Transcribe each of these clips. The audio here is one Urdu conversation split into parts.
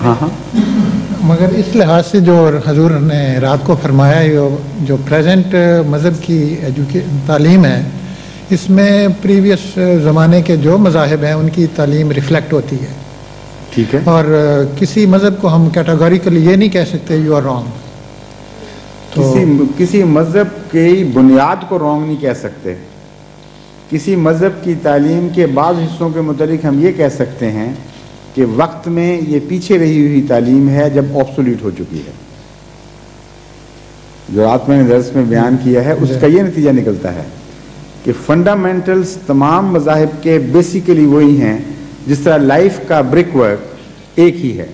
ہاں ہاں، مگر اس لحاظ سے جو حضور نے رات کو فرمایا جو پریزنٹ مذہب کی تعلیم ہے، اس میں پریویس زمانے کے جو مذاہب ہیں ان کی تعلیم ریفلیکٹ ہوتی ہے. ٹھیک ہے. اور کسی مذہب کو ہم کیٹاگوریکلی یہ نہیں کہہ سکتے یو آر رانگ. کسی مذہب کی بنیاد کو رانگ نہیں کہہ سکتے. کسی مذہب کی تعلیم کے بعض حصوں کے متعلق ہم یہ کہہ سکتے ہیں کہ وقت میں یہ پیچھے رہی ہوئی تعلیم ہے جب آبسولیٹ ہو چکی ہے. جو رات میں نے درس میں بیان کیا ہے اس کا یہ نتیجہ نکلتا ہے کہ فنڈامنٹلز تمام مذاہب کے بیسیکلی وہی ہیں. جس طرح لائف کا بریک ورک ایک ہی ہے،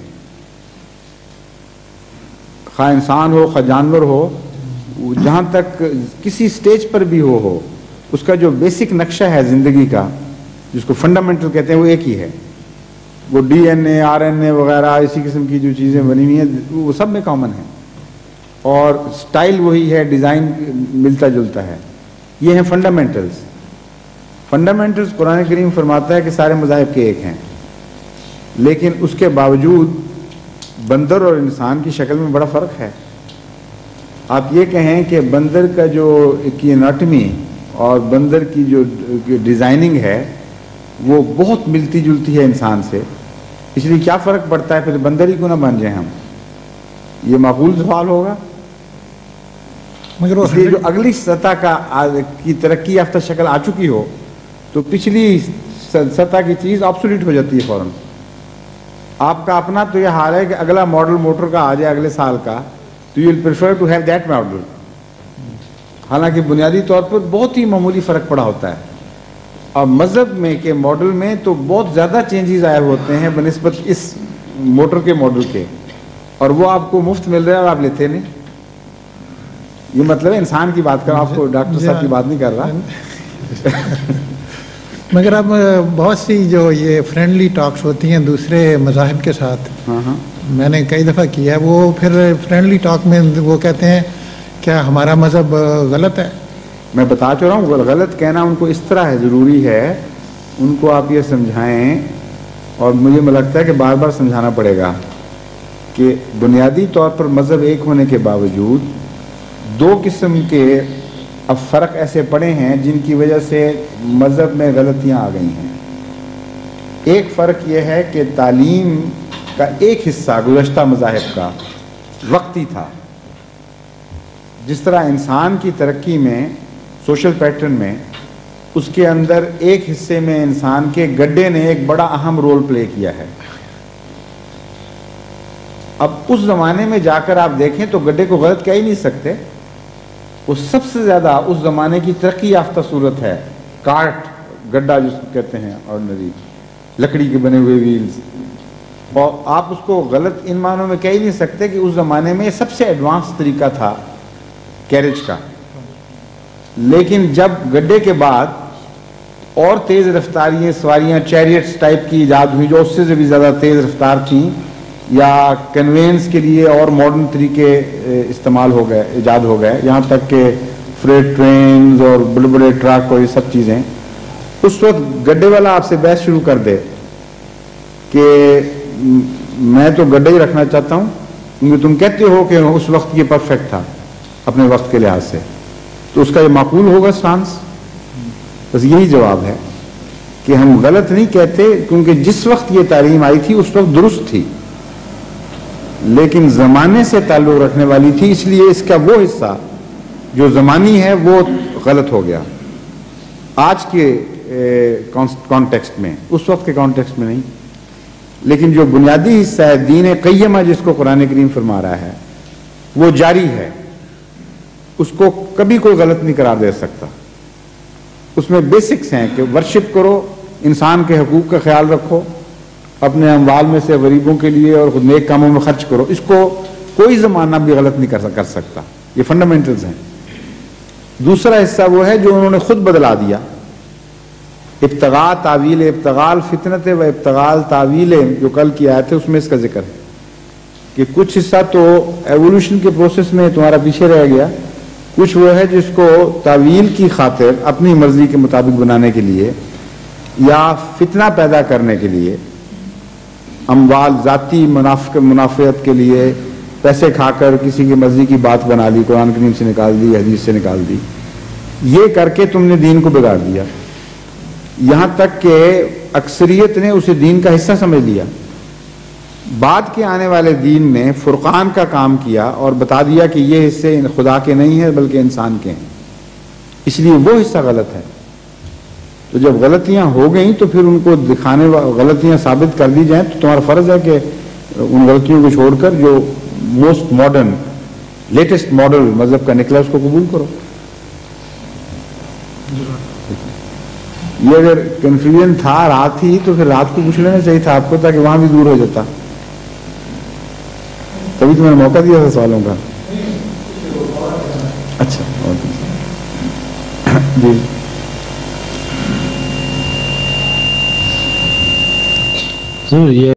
خواہ انسان ہو خواہ جانور ہو، جہاں تک کسی سٹیج پر بھی ہو اس کا جو بیسک نقشہ ہے زندگی کا، جس کو فنڈامنٹل کہتے ہیں، وہ ایک ہی ہے. وہ D N A R N A وغیرہ اسی قسم کی جو چیزیں بنی ہوئی ہیں وہ سب میں کامن ہیں، اور سٹائل وہی ہے، ڈیزائن ملتا جلتا ہے. یہ ہیں فنڈامنٹلز. فنڈامنٹلز قرآن کریم فرماتا ہے کہ سارے مذاہب کے ایک ہیں، لیکن اس کے باوجود بندر اور انسان کی شکل میں بڑا فرق ہے. آپ یہ کہیں کہ بندر کا جو کی اناٹمی اور بندر کی جو ڈیزائننگ ہے وہ بہت ملتی جلتی ہے انسان سے، اس لیے کیا فرق پڑتا ہے پھر بندر ہی کیوں نہ بن جائیں ہم؟ یہ معقول سوال ہوگا. مگر اس لیے جو اگلی سطح کی ترقی یافتہ شکل آ چکی ہو تو پچھلی سطح کی چیز آبسولیٹ ہو جاتی ہے فوراً. آپ کا اپنا تو یہ حال ہے کہ اگلا ماڈل موٹر کا آ جائے اگلے سال کا تو you will prefer to have that model, حالانکہ بنیادی طور پر بہت ہی معمولی فرق پڑا ہوتا ہے. اور مذہب میں کے ماڈل میں تو بہت زیادہ چینجز آئے ہوتے ہیں بنسبت اس موٹر کے ماڈل کے، اور وہ آپ کو مفت مل رہا ہے اور آپ لیتے نہیں. یہ مطلب ہے انسان کی بات کر رہا ہوں، آپ کو ڈاکٹر صاحب کی بات نہیں کر رہا. مگر اب بہت سی جو یہ فرینڈلی ٹاکس ہوتی ہیں دوسرے مذاہب کے ساتھ، میں نے کئی دفعہ کیا ہے، وہ پھر فرینڈلی ٹاک میں وہ کہتے ہیں کیا ہمارا مذہب غلط ہے؟ میں بتا چاہ رہا ہوں غلط کہنا ان کو اس طرح ہے، ضروری ہے ان کو آپ یہ سمجھائیں، اور مجھے لگتا ہے کہ بار بار سمجھانا پڑے گا کہ بنیادی طور پر مذہب ایک ہونے کے باوجود دو قسم کے اب فرق ایسے پڑے ہیں جن کی وجہ سے مذہب میں غلطیاں آ گئی ہیں. ایک فرق یہ ہے کہ تعلیم کا ایک حصہ گزشتہ مذاہب کا وقتی تھا. جس طرح انسان کی ترقی میں سوشل پیٹرن میں اس کے اندر ایک حصے میں انسان کے گڈے نے ایک بڑا اہم رول پلے کیا ہے. اب اس زمانے میں جا کر آپ دیکھیں تو گڈے کو غلط کہہ ہی نہیں سکتے. وہ سب سے زیادہ اس زمانے کی ترقی یافتہ صورت ہے. کارٹ گڈا جس کو کہتے ہیں، آرڈنری لکڑی کے بنے ہوئے ویلز، اور آپ اس کو غلط ان معنوں میں کہہ ہی نہیں سکتے کہ اس زمانے میں سب سے ایڈوانس طریقہ تھا کیریج کا. لیکن جب گڈے کے بعد اور تیز رفتاریاں سواریاں چیریٹس ٹائپ کی ایجاد ہوئی جو اس سے بھی زیادہ تیز رفتار تھیں، یا کنوینس کے لیے اور ماڈرن طریقے استعمال ہو گئے، ایجاد ہو گئے، یہاں تک کہ فریٹ ٹرینز اور بڑے بڑے ٹرک اور یہ سب چیزیں، اس وقت گڈے والا آپ سے بحث شروع کر دے کہ میں تو گڈے ہی رکھنا چاہتا ہوں کیونکہ تم کہتے ہو کہ اس وقت یہ پرفیکٹ تھا اپنے وقت کے لحاظ سے، تو اس کا یہ معقول ہوگا سٹانس؟ بس یہی جواب ہے کہ ہم غلط نہیں کہتے، کیونکہ جس وقت یہ تعلیم آئی تھی اس وقت درست تھی، لیکن زمانے سے تعلق رکھنے والی تھی، اس لیے اس کا وہ حصہ جو زمانی ہے وہ غلط ہو گیا آج کے کانٹیکسٹ میں، اس وقت کے کانٹیکسٹ میں نہیں. لیکن جو بنیادی حصہ ہے دین قیمہ جس کو قرآن کریم فرما رہا ہے وہ جاری ہے، اس کو کبھی کوئی غلط نہیں قرار دے سکتا. اس میں بیسکس ہیں کہ ورشپ کرو، انسان کے حقوق کا خیال رکھو، اپنے اموال میں سے غریبوں کے لیے اور نیک کاموں میں خرچ کرو. اس کو کوئی زمانہ بھی غلط نہیں کر سکتا. یہ فنڈامنٹلز ہیں. دوسرا حصہ وہ ہے جو انہوں نے خود بدلا دیا. ابتغاء تعویل، ابتغاء فتنت و ابتغاء تعویل جو کل کی آیت ہے اس میں اس کا ذکر ہے کہ کچھ حصہ تو ایوولوشن کے پروسیس میں تمہارا پیچھے رہ گیا، کچھ وہ ہے جس کو تعویل کی خاطر اپنی مرضی کے مطابق بنانے کے لیے یا فتنہ پیدا کرنے کے لیے اموال ذاتی منافعت کے لیے پیسے کھا کر کسی کی مرضی کی بات بنا لی، قرآن کریم سے نکال دی، حدیث سے نکال دی، یہ کر کے تم نے دین کو بگاڑ دیا، یہاں تک کہ اکثریت نے اسے دین کا حصہ سمجھ لیا۔ بعد کے آنے والے دین نے فرقان کا کام کیا اور بتا دیا کہ یہ حصے خدا کے نہیں ہیں بلکہ انسان کے ہیں، اس لیے وہ حصہ غلط ہے۔ تو جب غلطیاں ہو گئیں تو پھر ان کو غلطیاں ثابت کر دی جائیں تو تمہارا فرض ہے کہ ان غلطیوں کو چھوڑ کر جو موسٹ ماڈرن لیٹسٹ ماڈل مذہب کا نکلا اس کو قبول کرو۔ یہ اگر کنفیوژن تھا رات ہی تو پھر رات کو پوچھ لینا چاہیے تھا آپ کو، تاکہ وہاں بھی دور ہو جاتا، تبھی تو میں نے موقع دیا تھا سوالوں کا۔ اچھا جی یہ